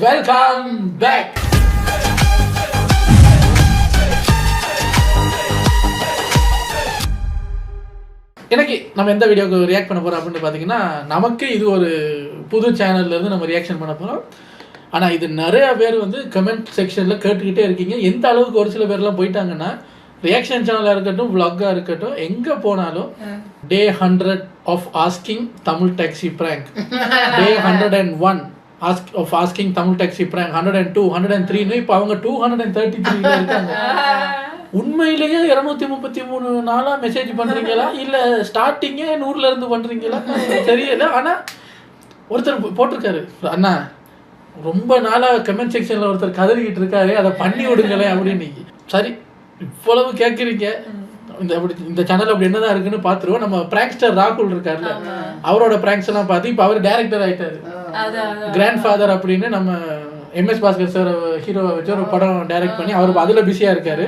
Welcome back. இன்னைக்கு நம்ம எந்த வீடியோக்கு ரியாக்ட் பண்ண போகிறோம் அப்படின்னு பார்த்தீங்கன்னா, நமக்கு இது ஒரு புது சேனல்லேருந்து நம்ம ரியாக்ஷன் பண்ண போகிறோம். ஆனால் இது நிறைய பேர் வந்து கமெண்ட் செக்ஷனில் கேட்டுக்கிட்டே இருக்கீங்க. எந்த அளவுக்கு ஒரு சில பேர்லாம் போயிட்டாங்கன்னா, ரியாக்ஷன் சேனலாக இருக்கட்டும், விளாகாக இருக்கட்டும், எங்கே போனாலும் day 100 of asking Tamil taxi prank, day 101 of asking Tamil taxi prank, 102, 103, இப்போ அவங்க 233 இருக்காங்க. உண்மையிலேயே 233 நாளாக மெசேஜ் பண்ணுறீங்களா இல்லை ஸ்டார்டிங்கே 100ல இருந்து பண்ணுறீங்களா தெரியல. ஆனால் ஒருத்தர் போட்டிருக்காரு, அண்ணா ரொம்ப நாளாக கமெண்ட் செக்ஷனில் ஒருத்தர் கதறிக்கிட்டு இருக்காரு, அதை பண்ணி விடுங்களே அப்படின்னு. சரி, இவ்வளவு கேட்குறீங்க, இந்த சேனல் அப்படி என்னதான் இருக்குன்னு பார்த்துருவோம். நம்ம பிராங்க்ஸ்டர் ராகுல் இருக்காருல்ல, அவரோட பிராங்க்ஸ் எல்லாம் பார்த்து இப்போ அவர் டைரக்டர் ஆகிட்டாரு. கிராண்ட் ஃபாதர் அப்படின்னு நம்ம எம்எஸ் பாஸ்கர் சார் ஹீரோவை வச்சு ஒரு படம் டைரக்ட் பண்ணி அவர் அதில் பிஸியாக இருக்காரு.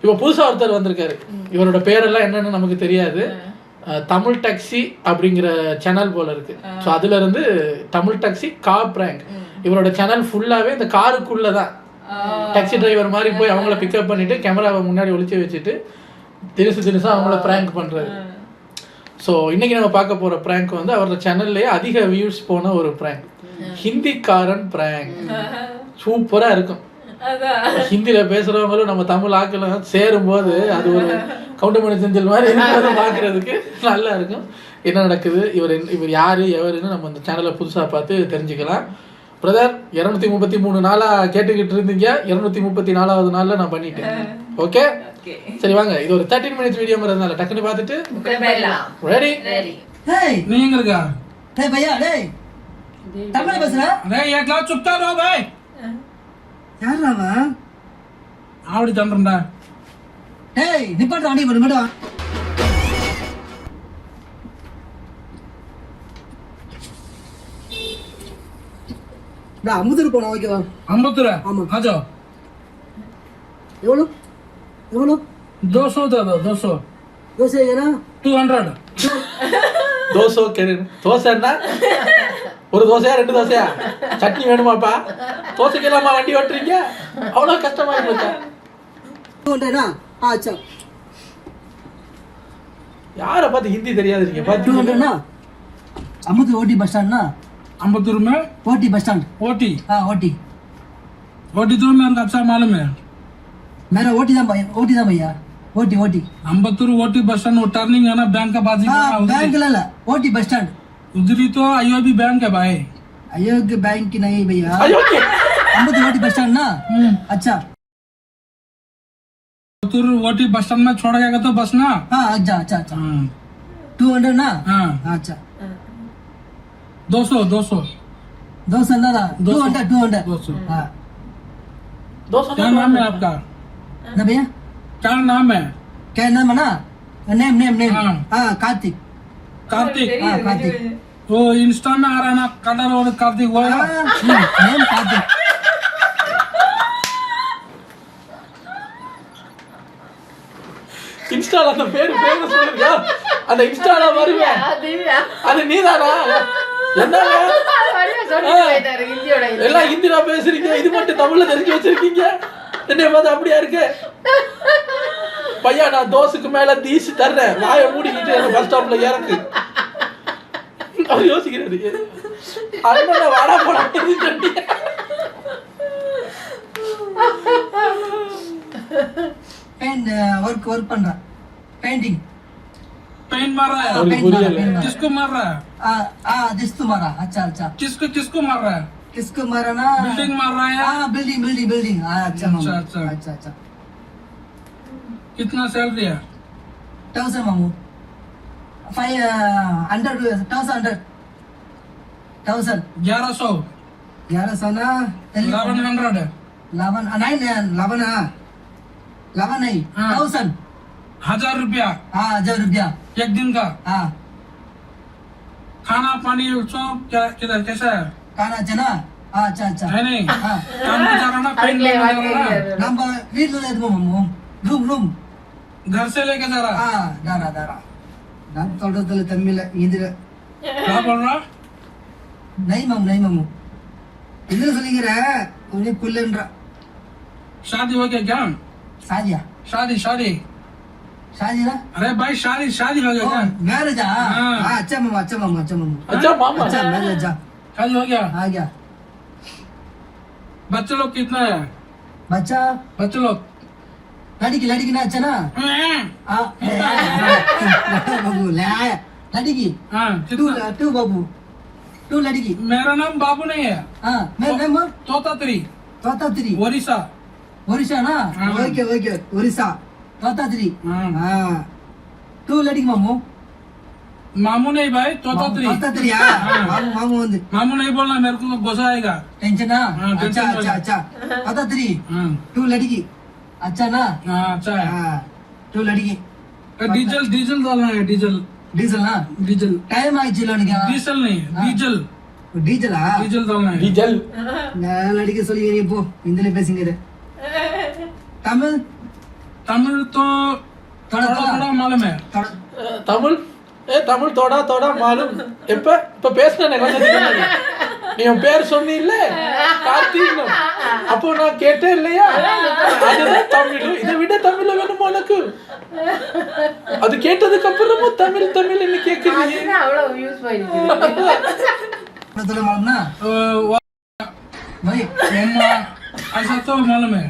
இப்போ புதுசாக ஒருத்தர் வந்திருக்காரு, இவரோட பேரெல்லாம் என்னன்னு நமக்கு தெரியாது. தமிழ் டாக்ஸி அப்படிங்கிற சேனல் போல இருக்கு. ஸோ அதுல இருந்து தமிழ் டாக்ஸி கார் பிராங்க். இவரோட சேனல் ஃபுல்லாவே இந்த காருக்குள்ள தான் டாக்ஸி டிரைவர் மாதிரி போய் அவங்கள பிக்கப் பண்ணிட்டு கேமராவை முன்னாடி ஒளிச்சு வச்சுட்டு தினசா அவங்கள பிராங்க் பண்றது. ஸோ இன்னைக்கு நம்ம பார்க்க போற பிராங்க் வந்து அவரோட சேனல்லேயே அதிக வியூஸ் போன ஒரு பிராங்க், ஹிந்திக்காரன் பிராங்க். சூப்பரா இருக்கும். ஹிந்தியில பேசுறவங்களும் நம்ம தமிழ் ஆக்கலாம் சேரும் போது அது ஒரு கவுண்டமணி செஞ்சல் மாதிரி பார்க்கறதுக்கு நல்லா இருக்கும். என்ன நடக்குது, இவர் யாரு எவருன்னு நம்ம இந்த சேனலை புதுசா பார்த்து தெரிஞ்சுக்கலாம். பிரதர், 233 நாளா கேட்டுக்கிட்டு இருந்தீங்க, 234வது நாள்ல நான் பண்ணிட்டேன். ஓகே, சரி வாங்க. இது ஒரு 13 மினிட்ஸ் வீடியோங்கிறதுனால டக்குன்னு பார்த்துட்டு ரெடி. நீ எங்க இருக்கா? டேய் பையா, டேய் தமிழ்ல பேசுற? டேய் एक लाख चुप रहो भाई. யாரா அவன்? ஆவடி தண்டறடா. டேய் நிப்பாட்டு வண்டி போடு மேடம். நான் அமுதூர் போனா ஓகேவா? அம்பத்தூர்? ஆமா. आ जाओ. எவ்வளவு 200 दे दो. 200 தோசை ஏனா 200. தோசை கேடு. தோசைன்னா ஒரு தோசையா 2 தோசையா? சட்னி வேணுமாப்பா? தோசைக்கெல்லாமா வண்டி ஓட்டுறீங்க? அவ்வளோ கஷ்டமாயி போச்சா? 200 ஆச்சா. யாரை பார்த்து ஹிந்தி தெரியாது நீங்க பார்த்து? 200 அமுதூர் ஓட்டி பஸ் ஸ்டாண்ட். अम्बतूर में ओटी बस स्टैंड. ओटी? हाँ ओटी. ओटी तो मेरे को अच्छा मालूम है. मेरा ओटी था भैया. OT OT. Ambattur OT bus stand turning है ना, बैंक का बाजू. हाँ बैंक ला ओटी बस स्टैंड. उधर ही तो आईओबी बैंक है भाई. अयोग्य बैंक की नहीं भैया, अयोग्य अम्बतूर ओटी बस स्टैंड ना. अच्छा, अम्बतूर ओटी बस स्टैंड में छोड़ गया तो बस ना. हाँ अच्छा अच्छा अच्छा. 200 ना. हाँ अच्छा. 200 200 ना 200. हाँ தோசை क्या नाम है आपका? ना भैया, क्या नाम है? क्या नाम है ना? नेम. हाँ. हाँ कार्तिक. कार्तिक? हाँ कार्तिक. वो इंस्टा में आ रहा है ना कलर और कार्तिक, वो है ना? नेम कार्तिक. இன்ஸ்டால அந்த பேரு சொல்லுங்க. அந்த இன்ஸ்டால வருவே அது நீதானா? என்னங்க எல்லாம் ஹிந்தில பேசுறீங்க, இது மட்டும் தமிழ்ல தெரிஞ்சு வச்சிருக்கீங்க. என்ன பார்த்து அப்படியா இருக்கு? பையா, நான் தோசுக்கு மேல தீசி தர்றேன், வாயை மூடிக்கிட்டு என்ன பஸ் ஸ்டாப்ல இறக்கு. அவர் யோசிக்கிறாரு, அதனால வாடா போடா சொன்னீங்க. पेंट वर्क पड़ रहा, पेंटिंग. पेंट मार रहा है? किसको मार रहा है? जिस तुम्हारा. अच्छा अच्छा. किसको मार रहा है? किसको मारा ना? बिल्डिंग मार रहा है? हाँ बिल्डिंग. अच्छा मामू. अच्छा. कितना सैलरी है? 1000 मामू. 500 1100. 1100 ना. 1100. 11 नहीं, 1000. 1000 रुपया? हाँ 1000 रुपया एक दिन का? हाँ. खाना पानी सब क्या किधर कैसा है? खाना चना. अच्छा. नहीं हाँ. काम पे जा रहा ना, पेंट ले जा रहा ना? नंबर रीड ले दो मामू. रूम घर से लेके जा रहा? हाँ दारा. नाम थोड़ा तमिल हिंदी. क्या बोल रहा? नहीं मामू. என்ன சொல்லிக்கிற உனக்கு புல்லுன்றா शादी हो गया क्या சாதியா शादी शादी शादी अरे भाई शादी शादी हो गया क्या मैरिज हाँ। अच्छा मामा अच्छा मामा अच्छा मामा अच्छा मामा अच्छा मैरिज अच्छा शादी हो गया आ गया बच्चे लोग कितना है बच्चा बच्चे लोग लड़की ना अच्छा ना हाँ बाबू लड़की हाँ कितना टू बाबू टू लड़की मेरा नाम बाबू नहीं है हाँ मैं तोतात्री तोतात्री ओडिशा ओडिशा ना हाँ। ओके ओके ओडिशा तोतात्री हाँ। हाँ टू लड़की मामू मामू नहीं भाई तोतात्री तोतात्री हाँ। मामू मामू வந்து मामू नहीं बोलना मेरे को गुस्सा आएगा टेंशन ना हाँ, अच्छा टेंशन अच्छा अच्छा तोतात्री हाँ टू लड़की अच्छा ना हाँ अच्छा है हाँ टू लड़की डीजल डीजल डालना है डीजल डीजल ना डीजल टाइम ஆயிடுச்சு இல்ல डीजल नहीं डीजल டீசலா डीजल डालना है டீஜல் நான் லடிக்க சொல்லி நீ போ இந்தில பேசுங்க தமிழ் तमिल तो थोड़ा थोड़ा थोड़ा मालूम है தமிழ் தமிழ் தோடா தோடா மாலும் இப்ப பேசுனேன் கொஞ்சம் நீ உன் பேர் சொன்னில்ல கார்த்திக் அப்போ நான் கேட்டேன் இல்லையா அதுதான் தமிழ் இதை விட தமிழ்ல வேணுமா உனக்கு அது கேட்டதுக்கு அப்புறமும் தமிழ் தமிழ் என்ன கேக்குறீங்க அவ்வளவு யூஸ் பண்ணிக்கிறீங்க சொல்ல மாலம்னா भाई मम्मा ऐसा तो मालूम है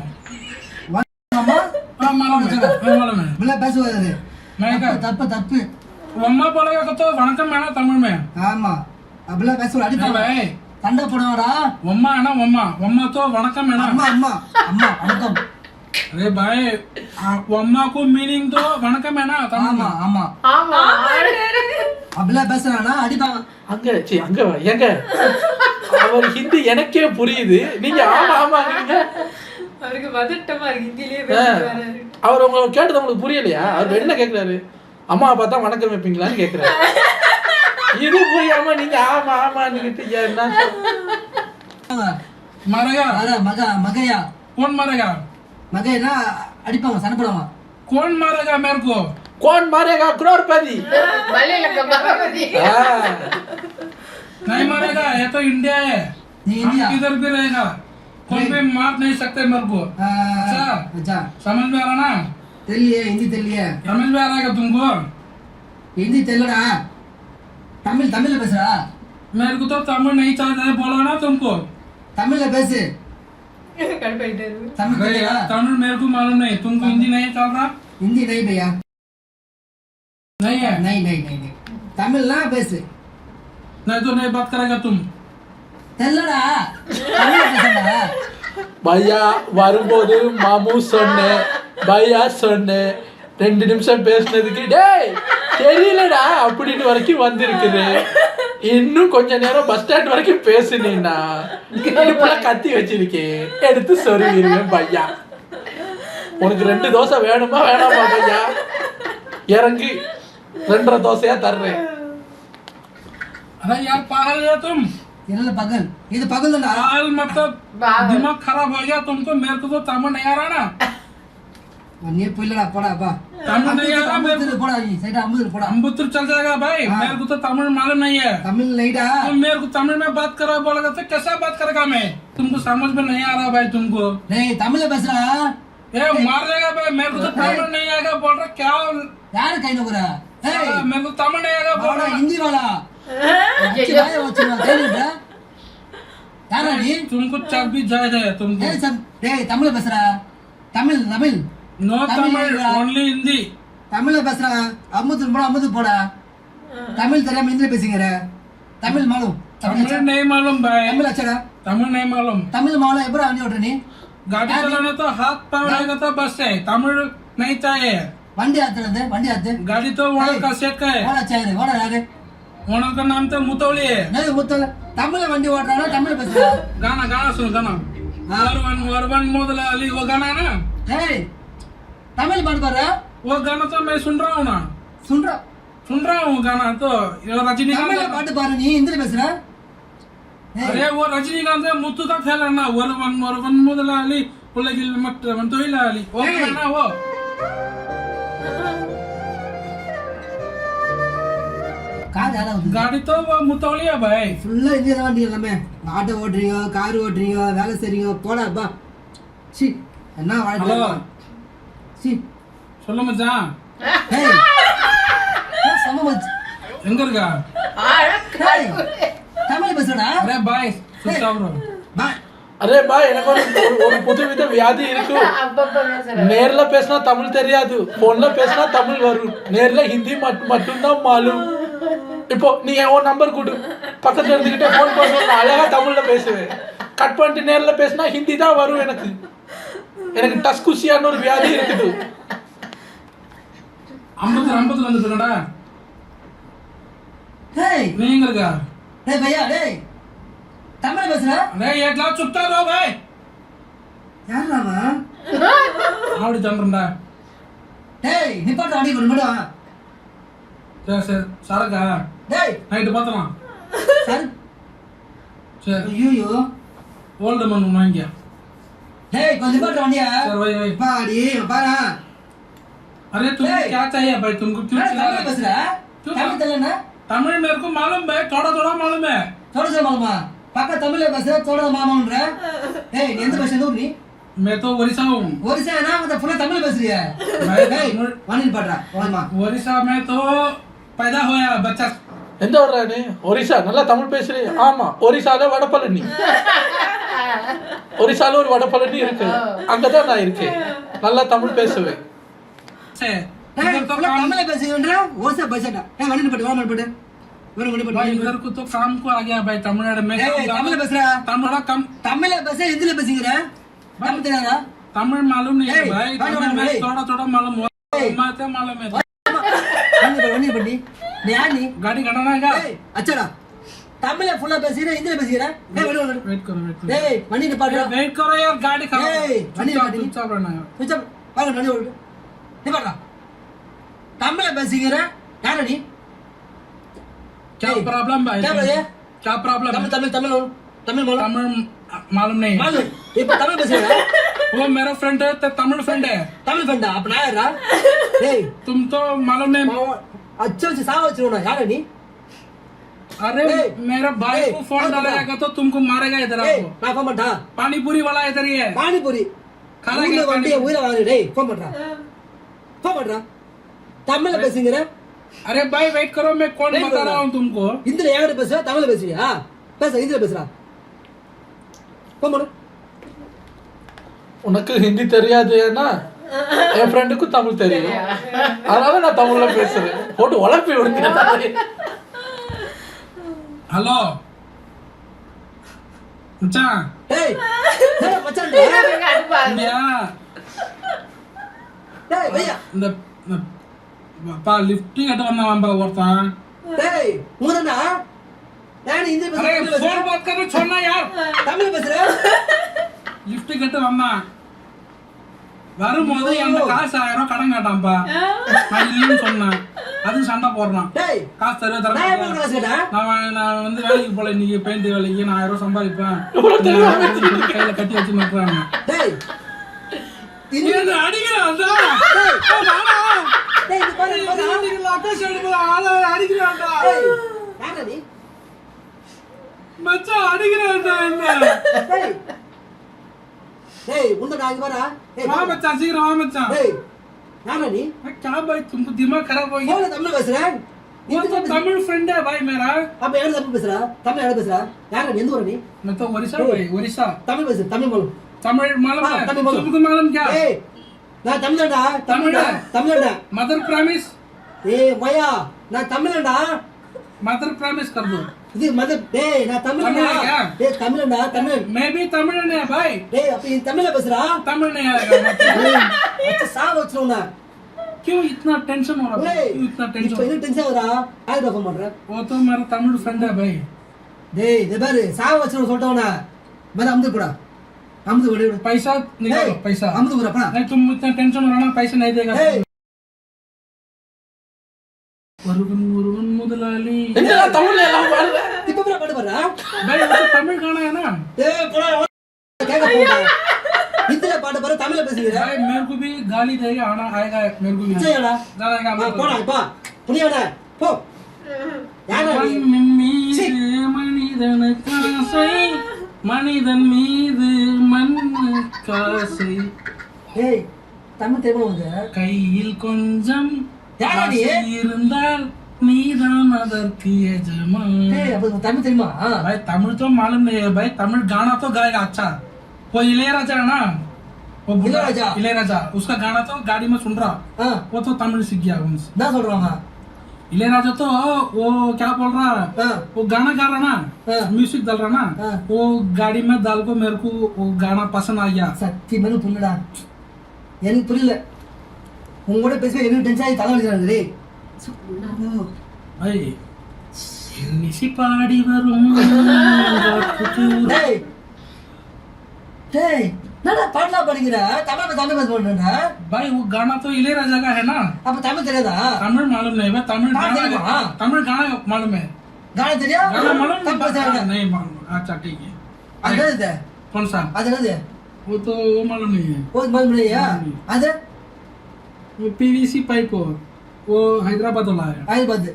மாமா हाँ मालूम है हाँ, मालूम है முள்ள பேசுவாரு मैं क्या தப்பு தப்பு मम्मा बोलेगा तो वणकम है ना तमिल में ஆமா அப்படியே பேசுவாரு नहीं அடிப்பாங்க भाई சண்டை போடுவாடா मम्मा है ना मम्मा मम्मा तो वणकम है ना அம்மா அம்மா अम्मा வணக்கம் अरे भाई मम्मा को मीनिंग तो वणकम है ना तमिल ஆமா में ஆமா ஆமா அப்படியே பேசுறானா அடிப்பாங்க அங்க சரி அங்க வா எங்க அவர் ஹிந்தி எனக்கே புரியுது நீங்க ஆமா ஆமாங்க அவருக்கு பதட்டமா இருக்கு ஹிந்திலேயே பேசுறாரு அவர் உங்களுக்கு கேட்டது உங்களுக்கு புரியலையா அவர் என்ன கேக்குறாரு அம்மா பார்த்தா வணக்கம் வைப்பீங்களான்னு கேக்குறாரு இது புரியாம நீங்க ஆமா ஆமான்னு என்ன मारेगा அட மகையா कौन मारेगा மகைனா அடிப்பாங்க சண்டை போடுவாங்க कौन मारेगा मेरे को कौन मारेगा करोड़पति மலையில கபாபதி हाँ। नहीं मारेगा ये तो इंडिया है नहीं, हम इंडिया। किधर भी रहेगा कोई भी मार नहीं सकते मेरे को अच्छा अच्छा समझ में आ रहा ना தெரியலையே ஹிந்தி தெரியலையே समझ में आ रहा है तुमको ஹிந்தி தெரியலடா தமிழ்ல பேசுறா मेरे को तो तमिल नहीं चाहता है बोला ना तुमको தமிழ்ல பேசு கடுப்பாயிட்டாரு தமிழ் अरे தெரியல यार तमिल मेरे को मालूम नहीं तुमको हिंदी नहीं चलता हिंदी नहीं भैया नहीं है नहीं தமிழ்னா பேசு नहीं तो नहीं बात करेगा तुम தெரியலடா தமிழ்ல பேசுடா பையா வரும்போது மாமு சொன்னேன் பையா சொன்னேன் 2 நிமிஷம் பேசுனதுக்கு டேய் தெரியலடா அப்படின்னு வரைக்கும் வந்திருக்குது இன்னும் கொஞ்ச நேரம் பஸ் ஸ்டாண்ட் வரைக்கும் பேசுனீன்னா இடுப்புல கத்தி வச்சிருக்கேன் எடுத்து சொருகிருவேன் பையா உனக்கு 2 தோசை வேணுமா வேணாமா பையா இறங்கி 2.5 தோசையா தர்றேன் अरे यार पागल है तुम இல்ல பகல் இது பகல் தான்டா पागल मतलब पागल। दिमाग खराब हो गया तुमको मेरे को तो तमिल नहीं आ रहा ना நீ போயிலடா போடா பா तमिल नहीं आ रहा मेरे को போடா நீ சைடா அம்புது போடா अम्बुत्र चल जाएगा भाई मेरे को तो तमिल मालूम नहीं है தமிழ் லைடா तुम मेरे को तमिल में बात करा बोलेगा तो कैसा बात करेगा मैं तुमको समझ में नहीं आ रहा भाई तुमको டேய் தமிழ்ல பேசுடா ये मार देगा भाई मेरे को तो तमिल नहीं आएगा बोल रहा क्या யாரு கை நோக்குற ஏய் साला, मेरे को तमिल नहीं आएगा बोल போடா रहा ஹிந்தி வாடா அச்சி வாய வச்சுமா கை நோக்குற யாரா நீ तुमको चर्बी जायज है तुमको டேய் டேய் தமிழ்ல பேசுடா தமிழ் नो तमिल तमिल नहीं ओनली हिंदी தமிழ்ல பேசுறா அமுது போடா தமிழ் தெரியாம ஹிந்தில பேசுங்கற தமிழ் மாலும் तमिल नहीं मालूम भाई தமிழ் அச்சடா तमिल नहीं मालूम தமிழ் மாலும் எப்பற வண்டி ஓட்டுற நீ गाड़ी चलाना तो हाथ पाँव रहेगा तो बस है तमिल नहीं चाहिए வண்டி ஆத்து गाड़ी तो ओनर का सेट का है ஓடா சேரு ஓடா யாரு ओनर का नाम तो मुतौली है நான் முத்தல தமிழ்ல வண்டி ஓட்டுறானா தமிழ் பேசுறா गाना गाना सुन गाना वरवन मोदला अली वो गाना है ना டேய் தமிழ் பாட்டு பாரு वो गाना तो मैं सुन रहा हूँ ना சுன்றா सुन रहा हूँ गाना तो ये தமிழ்ல रजनीकांत பாட்டு பாரு நீ ஹிந்தில பேசுற अरे वो रजनीकांत है मुत्तु का खेल है ना वरवन मोदला अली पुलगिल मत मंतोइला अली वो नहीं। गाना वो கார் யாரா வந்து गाड़ी तो वो मुतौलिया भाई ஃபுல்லா இந்தியா தான் வண்டி எல்லாமே ஆட்டோ ஓட்டுறீங்க கார் ஓட்டுறீங்க வேலை செய்றீங்க போடா பா சி என்ன வாழ்க்கை ஹலோ சி சொல்லு மச்சான் ஏய் நான் சம மச் எங்க இருக்கா ஏய் தமிழ் பேசுடா அரே பாய் சுத்தா ப்ரோ பா அரே பா எனக்கு ஒரு புதுவித வியாதி இருக்கு அப்பப்ப பேசுறேன். நேர்ல பேசினா தமிழ் தெரியாது, போன்ல பேசினா தமிழ் வரும், நேர்ல ஹிந்தி மட்டும்தான் மாலும். இப்போ நீ உன் நம்பர் கொடு, பக்கத்துல இருந்துகிட்டே போன் பண்ண அழகா தமிழ்ல பேசுவேன். கட் பண்ணிட்டு நேர்ல பேசினா ஹிந்தி தான் வரும். எனக்கு டஸ்குஷியான்னு ஒரு வியாதி இருக்குது. 50 வந்துட்டடா. ஏய் நீ எங்க இருக்கா? டேய் பையா டேய் தமிழ் பேசுடா டேய் ஏட்லா சுத்தா ரோ பாய். யாரா அவன் ஆடி தண்டறடா. டேய் நிப்பாட்ட அடி கொண்டு போடா சரி சரி சரக்கா டேய் நைட் பார்த்தலாம். சார் சரி ஐயோ ஓல்டு மன் வாங்கியா. டேய் கொஞ்சம் நிப்பாட்ட வண்டியா सर भाई भाई பாடி பாரா अरे तुमको Hey! क्या चाहिए भाई? तुमको क्यों चिल्ला தமிழ் रहे? பேசுடா क्यों? தமிழ் தெரியலனா तमिल मेरे को मालूम है, थोड़ा थोड़ा मालूम है. थोड़ा सा मालूम है पक्का तमिल பேசுற थोड़ा மாமான்ற ஏய் நீ எந்த பாஷை ஊர் நீ मैं तो ओडिशा हूँ. ஒரிசா நான் வந்து ஃபுல்லா தமிழ் பேசுறியா भाई டேய் तमिल- வாணி பாடுறா வாமா ओडिशा में तो पैदा होया बच्चा. எந்த வர்ற நீ? ஒரிசா நல்லா தமிழ் பேசுறீ? ஆமா, ஒரிசால வடபழனி. ஒரிசால ஒரு வடபழனி இருக்கு, அங்கதான் நான் இருக்கேன். நல்லா தமிழ் பேசுவேன். से டேய் इधर तो ஃபுல்லா काम தமிழ் பேசுறன்ற ஒரிசா பேசடா ஏய் வாணி பாடு வாமா பாடு வாணி भाई பாடு इधर को तो काम को आ गया भाई. तमिलनाडु में ஏய் தமிழ் பேசுறா थोड़ा कम தமிழ் பேச ஹிந்தில பேசுங்கடா தமிழ் தெரியாதா तमिल मालूम नहीं है Hey, भाई. भाई, तमिल में भाई. थोड़ा थोड़ा मालूम हुआ. Hey. मैं मालूम है. வாணி பண்ணி நீ யார் நீ गाड़ी घटाना है क्या? ஏய் அச்சடா தமிழ்ல ஃபுல்லா பேசுற ஹிந்தில பேசுற ஏய் வாணி வாணி वेट करो वेट करो. டேய் வண்டி நிப்பாட்டு वेट करो यार, गाड़ी खराब. Hey, वनी गाड़ी. चुपचाप रहना है. கொஞ்சம் பாருங்க வண்டி ஓடு நிப்பாட்டா தமிழ்ல பேசுகிற யாரா நீ क्या Hey, प्रॉब्लम भाई? क्या बोले? क्या प्रॉब्लम? தமிழ் தமிழ் தமிழ் தமிழ் மாலூம் तमिल मालूम नहीं है. மாலூம் இப்ப தமிழ் பேசுற वो मेरा फ्रेंड है तो तमिल फ्रेंड है. தமிழ் ஃப்ரெண்டா அப்ப நான் யாரா டேய் तुम तो मालूम नहीं. அச்சோ வச்சு சாவ வச்சிருவா யாரா நீ अरे Hey. मेरा भाई Hey, को फोन क्या डालेगा तो तुमको मारेगा इधर. ஏய் आपको நான் ஃபோன் பண்ணா पानी पूरी वाला इधर ही है. பானிபூரி खाना ஊர்ல क्या வண்டியை உயிரை வாங்குற டேய் ஃபோன் பண்றா தமிழ்ல பேசுகிற अरे भाई वेट करो, मैं कौन Wait बता करो. रहा हूँ तुमको. ஹிந்தில யாரா பேசுற தமிழ்ல பேசுறியா பேச ஹிந்தில பேசுறா ஃபோன் பண்ணு உனக்கு ஹிந்தி தெரியாதுன்னா என் ஃப்ரெண்டுக்கும் தமிழ் தெரியும், அதனால நான் தமிழ்ல பேசுறேன். போட்டு உழப்பி விடுங்க. हेलो மச்சான் டேய் டேய் மச்சான் டேய் எனக்கு அடுப்பா இருக்கு. இந்தியா டேய் பையா இந்த பா லிஃப்டிங் கட்ட வந்தான்பா ஒருத்தன். டேய் மூதனா நான் ஹிந்தி अरे பேசுறேன் फोन बात करना छोड़ना यार. தமிழ் பேசுற லிஃப்ட் கட்ட வந்தான். வரும்போது அந்த காசு 1000 கடன் கேட்டான்ப்பா. நான் இல்லைன்னு சொன்னேன். அது சண்டை போடுறான். டேய் காசு தர தர நான் எப்போ காசு கேட்டா நான் வந்து வேலைக்கு போல, இன்னைக்கு பெயிண்ட் வேலைக்கு நான் 1000 சம்பாதிப்பேன். கையில கட்டி வச்சு நிற்கிறாங்க. டேய் நீ என்ன அடிக்கிறான்டா? டேய் இது பாரு பாரு லொகேஷன் எடுக்கல ஆள அடிக்கிறான்டா. டேய் யாரா நீ மச்சான் அடிக்கிறான்டா என்ன? டேய் டேய் உன்ன நான் வரா டேய் வா மச்சான் சீக்கிரம் வா மச்சான். டேய் யாரா நீ क्या भाई तुमको दिमाग खराब हो गया? போல தமிழ் பேசுற वो तो तमिल फ्रेंड है भाई मेरा. அப்ப யாரா தமிழ் பேசுற தமிழ் யாரா பேசுற யாரா நீ எந்த ஊரு நீ मैं तो ओडिशा भाई, ओडिशा. தமிழ் பேசு தமிழ் மாலூம் तमिल मालूम है? तमिल मालूम. तुमको मालूम क्या? ஏய் நான் தமிழ்டா தமிழ்டா தமிழ்டா मदर प्रॉमिस. ஏய் மயா நான் தமிழ்டா मदर प्रॉमिस कर दो. இது மத டேய் நான் தமிழ்டா தமிழா? டேய் தமிழ்டா தமிழ் मैं भी तमिल नहीं है भाई. டேய் அப்ப நீ தமிழ்ல பேசுறா तमिल नहीं आएगा. அச்சா சாவ வச்சிருவா क्यों इतना टेंशन हो रहा है? டேய் क्यों इतना இப்போ टेंशन? என்ன டென்ஷன் வரா யாரு ஃபோன் பண்ற वो तो मेरा तमिल फ्रेंड है भाई. டேய் இது பாரு சாவ வச்சிருவா சொல்லிட்டவனா மத அமுது கூட அமுது விடு पैसा निकालो पैसा. அமுது கூட பா नहीं तुम इतना टेंशन हो रहा ना, पैसा नहीं देगा. ஏய் ஒருவன் ஒருவன் முதலாளி. என்னடா தமிழ்ல எல்லாம் பாடுற? இப்ப போற பாட்டு பாடுறா भाई वो तो तमिल गाना है ना. டேய் போடா கேக்க போடா இந்தில பாட்டு பாரு தமிழ்ல பேசுறீங்க भाई मेरे को भी गाली देगा, आना आएगा मेरे को भी. சரிடா गाना போடா இப்ப புரியாடா போ யாரா நீ? மண்ணின் மீது மனிதனுக்கு ஆசை, மனிதன் மீது மண்ணுக்கு ஆசை. ஏய் தமிழ் தெரியுமா உனக்கு? கையில் கொஞ்சம் யாரா நீ? ஆசை இருந்தால் நீதான் அதற்கு यजमान. ஏய் அப்ப உனக்கு தமிழ் தெரியுமா? भाई तमिल तो मालूम नहीं है भाई, तमिल गाना तो गाएगा अच्छा. वो इளையராजा है ना, वो इளையராजा उसका गाना तो गाड़ी में सुन रहा, हाँ वो तो तमिल सीख गया उनसे. என்ன சொல்றாங்க? इளையराजा तो वो क्या बोल रहा है, हाँ वो गाना गा रहा ना, हाँ म्यूजिक डाल रहा ना, हाँ वो गाड़ी में डाल को मेरे को वो गाना पसंद आ गया. சத்தியமா எனக்கு புரியலடா. எனக்கு புரியல. உங்க கூட பேசவே எனக்கு டென்ஷன் ஆகி தலை வலிக்கிறாங்க. भाई निशी पाड़ी वरुम டேய் டேய் என்னடா பாடலாம் படிக்கிற? தமிழ் பேச போறேன்டா. भाई वो गाना तो इளையராजा का है ना. அப்ப தமிழ் தெரியாதா? तमिल मालूम नहीं भाई, तमिल हाँ, गाना, देखो, हाँ। तमिल गाना मालूम है. गाना தெரியும்? गाना मालूम தப்பு பேசுறாங்க. नहीं मालूम. अच्छा ठीक है. அது என்னது? कौन सा? அது என்னது? वो तो वो मालूम नहीं है. ஓ மல் முடியா? அது वो पीवीसी पाइप वो हैदराबाद वाला है. ஆயி பாத்து.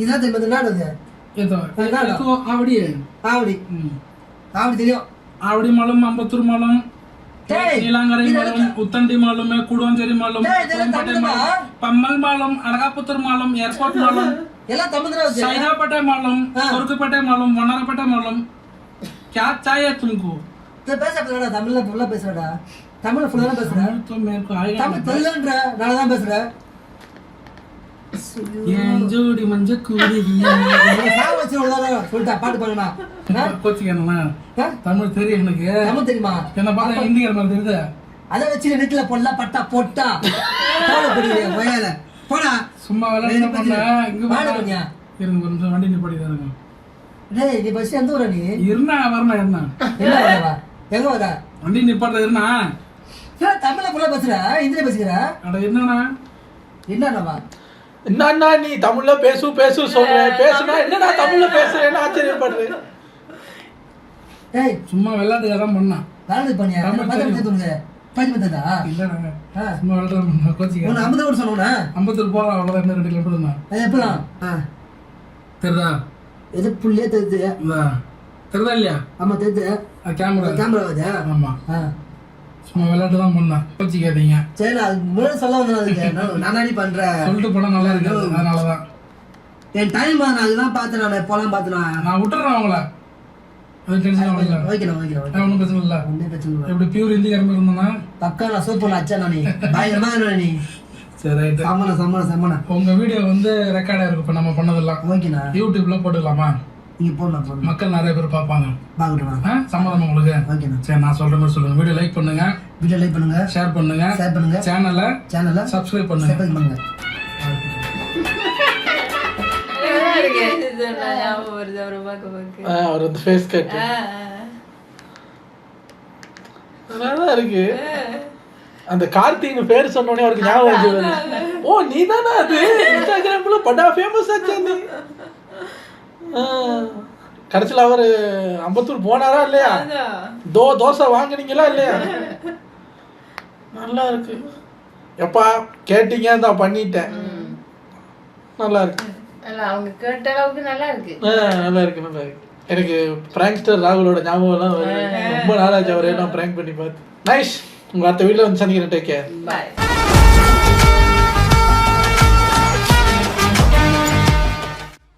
இதான் தெரியுமா நாடு அது? ये तो गाना? ये तो आवड़ी है. ஆவடி. ஆவடி தெரியும். आवड़ी मालूम, अंबत्तूर मालूम, டேய், नीलांगरी இது मालूम, उत्तंडी मालूम है, कुडोंजेरी मालूम, டேய், இதெல்லாம் कोमपटे தமிழ்மா? मालूम, पम्मल मालूम, अलगापुत्र मालूम, एयरपोर्ट मालूम, எல்லாம் தமிழ் தான் வச்சு. सैदापटे मालूम, हाँ। कुरुकुपेटे मालूम, वनारपेटे मालूम. क्या चाहिए तुमको? இது பேசறடா தமிழ்ல ஃபுல்லா பேசுறடா. தமிழ்ல ஃபுல்லா பேசுற. तमिल तो मेरे को आएगा. தமிழ் தெரியலன்ற நாள தான் பேசுற. ये जोड़ी मंजे कुड़ी சாவ வச்சு சொல்லிட்டா பாட்டு பாடுனா. கோச்சிக்கணும்னா தமிழ் தெரியும் எனக்கு. தமிழ் தெரியுமா? என்ன பார்த்தா ஹிந்திக்கார மாதிரி தெரியுது. அத வச்சு நெட்ல பொல்ல பட்டா போட்டா போட புடியே வயல போடா. சும்மா விளையாட பண்ண இங்க பாடு பண்ணியா? இருங்க ஒரு நிமிஷம் வண்டி நிப்பாடி தருங்க. டேய் நீ பஸ் எந்த ஊரா நீ? இருந்தா வரணும் இருந்தா என்ன வரவா? எங்க வர? வண்டி நிப்பாட்ட இருந்தா. ஏன் தமிழ்ல ஃபுல்லா பேசுற? ஹிந்தில பேசுற? அட என்னண்ணா என்னடா? என்னன்னா நீ தமிழ்ல பேசு சொல்ற, பேசுனா என்னடா தமிழ்ல பேசுறேன்னு ஆச்சரியப்படுறேன். டேய் சும்மா விளையாட்டுக்காக தான் பண்ணா. வேலை பண்ணியா? தமிழ் பதம் தெரியும். பேசுங்க. பஞ்சு பத்தடா. இல்லண்ணா ஆ சும்மா விளையாட கோச்சிக்க. உன்னை 50 கூட சொன்னோம்னா அம்பத்தூர் போறோம் அவ்வளோதான், இன்னும் 2 கிலோமீட்டர் தான். அது எப்பலாம்? தெரியுதா? எது புள்ளியே தெரியுது. இந்தா. தெரியுதா இல்லையா? ஆமா தெரியுது. கேமரா. கேமரா வருதா? ஆமா சும்மா விளையாட்டு தான் பண்ணா, கோச்சிக்காதீங்க. சரி அது முன்னாடி சொல்ல வந்தேன். அதுக்கு நானாடி பண்றேன் சொல்லிட்டு படம் நல்லா இருக்கு, அதனாலதான். என் டைம் நான் அதுதான் பார்த்தேன். நான் போலாம் பார்த்தேன். நான் விட்டுறேன் அவங்கள, அது டென்ஷன் ஆகல. ஓகேண்ணா ஒன்றும் பிரச்சனை இல்லை. ஒன்றும் பிரச்சனை இல்லை. எப்படி பியூர் ஹிந்திக்காரங்க இருந்தோம்னா பக்கா நான் சூப்பர் அச்சா நீ பயங்கரமா நீ. சரி ரைட்டு. சம்மனா உங்க வீடியோ வந்து ரெக்கார்ட் ஆயிருக்கு இப்போ நம்ம பண்ணதெல்லாம். ஓகேண்ணா யூடியூப்ல போட்டுக்கலாமா? நீங்க போடணும் மக்கள் நிறைய பேர் பார்ப்பாங்க. பார்க்கட்டுமா? சம்மதம் உங்களுக்கு? ஓகேண்ணா சரி நான் சொல்ற மாதிரி சொல்லுங்க. வீடியோ லைக் பண்ணுங்க, வீடியோ லைக் பண்ணுங்க, ஷேர் பண்ணுங்க, சேனலை சப்ஸ்கிரைப் பண்ணுங்க. நல்லா இருக்கு. இது நான் ஞாபகம் வருது அவரை பார்க்க. அவர் அந்த ஃபேஸ் கட் நல்லா இருக்கு. அந்த கார்த்திக் பேர் சொன்னோடனே அவருக்கு ஞாபகம் வருது. ஓ நீ தானே அது இன்ஸ்டாகிராம்ல படா ஃபேமஸ் ஆச்சு நீ. கடைசியில் அவர் அம்பத்தூர் போனாரா இல்லையா? தோசை வாங்கினீங்களா இல்லையா? நல்லா இருக்கு. எப்பா கேட்டீங்க தான் பண்ணிட்டேன். நல்லா இருக்கு. அவங்க கேட்ட அளவுக்கு நல்லா இருக்கு. நல்லா இருக்கு நல்லா இருக்கு. எனக்கு பிராங்க்ஸ்டர் ராகுலோட ஞாபகம்லாம் வருது. ரொம்ப நாளாச்சு அவரே நான் பிராங்க் பண்ணி பார்த்து. நைஸ். உங்கள் அடுத்த வீட்டில் வந்து சந்திக்கிறேன். Take care. பாய்.